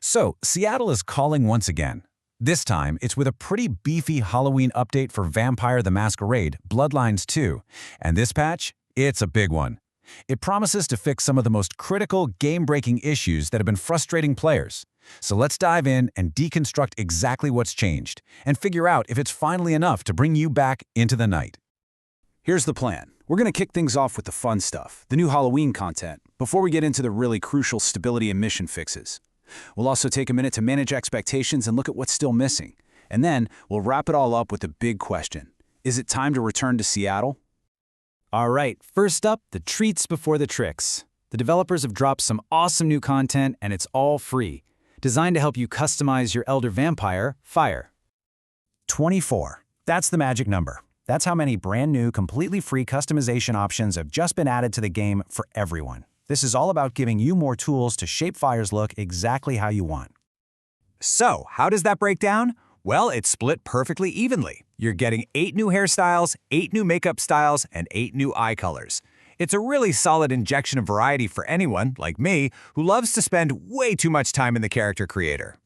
So, Seattle is calling once again. This time, it's with a pretty beefy Halloween update for Vampire the Masquerade, Bloodlines 2. And this patch? It's a big one. It promises to fix some of the most critical, game-breaking issues that have been frustrating players. So let's dive in and deconstruct exactly what's changed, and figure out if it's finally enough to bring you back into the night. Here's the plan. We're going to kick things off with the fun stuff, the new Halloween content, before we get into the really crucial stability and mission fixes. We'll also take a minute to manage expectations and look at what's still missing. And then we'll wrap it all up with the big question. Is it time to return to Seattle? All right, first up, the treats before the tricks. The developers have dropped some awesome new content, and it's all free, designed to help you customize your Elder Vampire, Fire. 24. That's the magic number. That's how many brand new, completely free customization options have just been added to the game for everyone. This is all about giving you more tools to shape Fire's look exactly how you want. So, how does that break down? Well, it's split perfectly evenly. You're getting 8 new hairstyles, 8 new makeup styles, and 8 new eye colors. It's a really solid injection of variety for anyone, like me, who loves to spend way too much time in the character creator.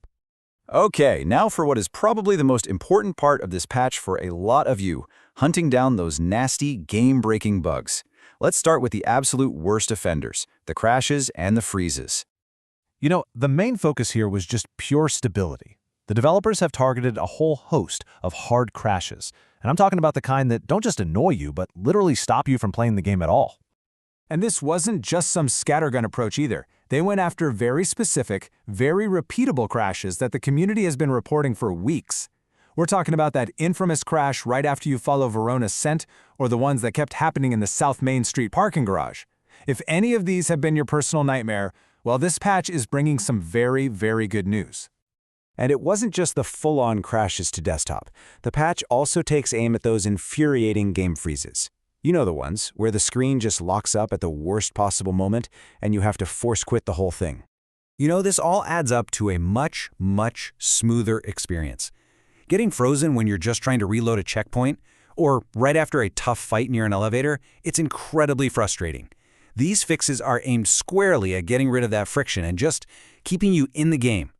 Okay, now for what is probably the most important part of this patch for a lot of you, hunting down those nasty, game-breaking bugs. Let's start with the absolute worst offenders, the crashes and the freezes. You know, the main focus here was just pure stability. The developers have targeted a whole host of hard crashes, and I'm talking about the kind that don't just annoy you, but literally stop you from playing the game at all. And this wasn't just some scattergun approach either. They went after very specific, very repeatable crashes that the community has been reporting for weeks. We're talking about that infamous crash right after you follow Verona's scent, or the ones that kept happening in the South Main Street parking garage. If any of these have been your personal nightmare, well, this patch is bringing some very, very good news. And it wasn't just the full-on crashes to desktop. The patch also takes aim at those infuriating game freezes. You know the ones, where the screen just locks up at the worst possible moment and you have to force quit the whole thing. You know, this all adds up to a much, much smoother experience. Getting frozen when you're just trying to reload a checkpoint, or right after a tough fight near an elevator, it's incredibly frustrating. These fixes are aimed squarely at getting rid of that friction and just keeping you in the game.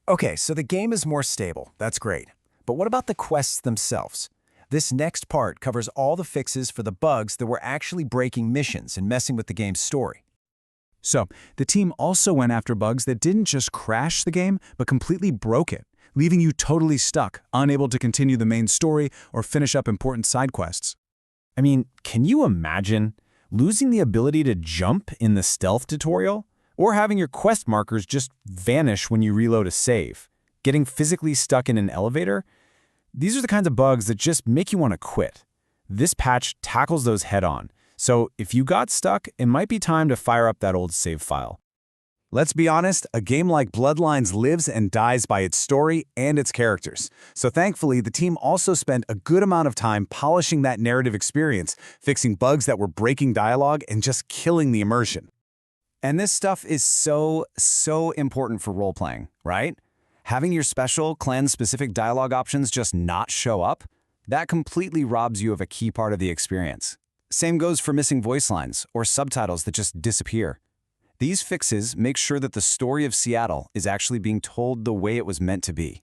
Okay, so the game is more stable. That's great. But what about the quests themselves? This next part covers all the fixes for the bugs that were actually breaking missions and messing with the game's story. So, the team also went after bugs that didn't just crash the game, but completely broke it, leaving you totally stuck, unable to continue the main story or finish up important side quests. I mean, can you imagine losing the ability to jump in the stealth tutorial? Or having your quest markers just vanish when you reload a save? Getting physically stuck in an elevator? These are the kinds of bugs that just make you want to quit. This patch tackles those head-on, so if you got stuck, it might be time to fire up that old save file. Let's be honest, a game like Bloodlines lives and dies by its story and its characters. So thankfully, the team also spent a good amount of time polishing that narrative experience, fixing bugs that were breaking dialogue and just killing the immersion. And this stuff is so important for role-playing, right? Having your special, clan-specific dialogue options just not show up, that completely robs you of a key part of the experience. Same goes for missing voice lines or subtitles that just disappear. These fixes make sure that the story of Seattle is actually being told the way it was meant to be.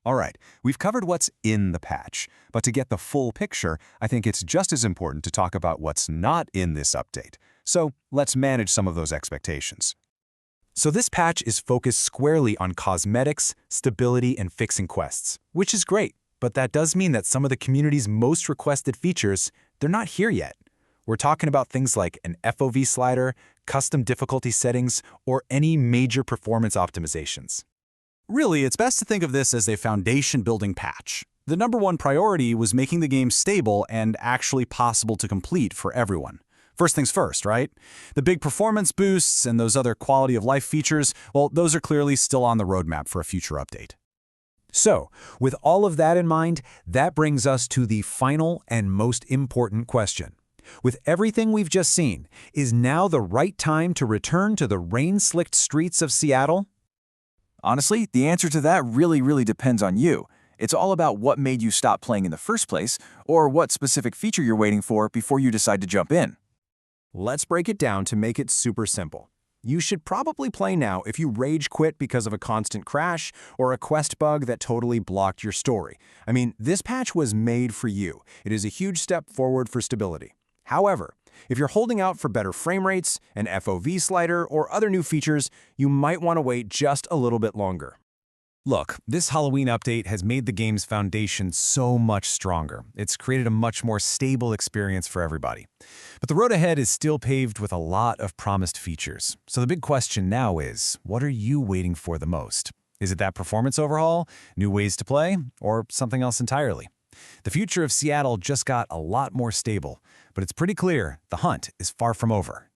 All right, we've covered what's in the patch, but to get the full picture, I think it's just as important to talk about what's not in this update. So let's manage some of those expectations. So this patch is focused squarely on cosmetics, stability, and fixing quests, which is great, but that does mean that some of the community's most requested features, they're not here yet. We're talking about things like an FOV slider, custom difficulty settings, or any major performance optimizations. Really, it's best to think of this as a foundation-building patch. The #1 priority was making the game stable and actually possible to complete for everyone. First things first, right? The big performance boosts and those other quality of life features, well, those are clearly still on the roadmap for a future update. So, with all of that in mind, that brings us to the final and most important question. With everything we've just seen, is now the right time to return to the rain-slicked streets of Seattle? Honestly, the answer to that really depends on you. It's all about what made you stop playing in the first place, or what specific feature you're waiting for before you decide to jump in. Let's break it down to make it super simple. You should probably play now if you rage quit because of a constant crash or a quest bug that totally blocked your story. I mean, this patch was made for you. It is a huge step forward for stability. However, if you're holding out for better frame rates, an FOV slider, or other new features, you might want to wait just a little bit longer. Look, this Halloween update has made the game's foundation so much stronger. It's created a much more stable experience for everybody. But the road ahead is still paved with a lot of promised features. So the big question now is, what are you waiting for the most? Is it that performance overhaul, new ways to play, or something else entirely? The future of Seattle just got a lot more stable, but it's pretty clear the hunt is far from over.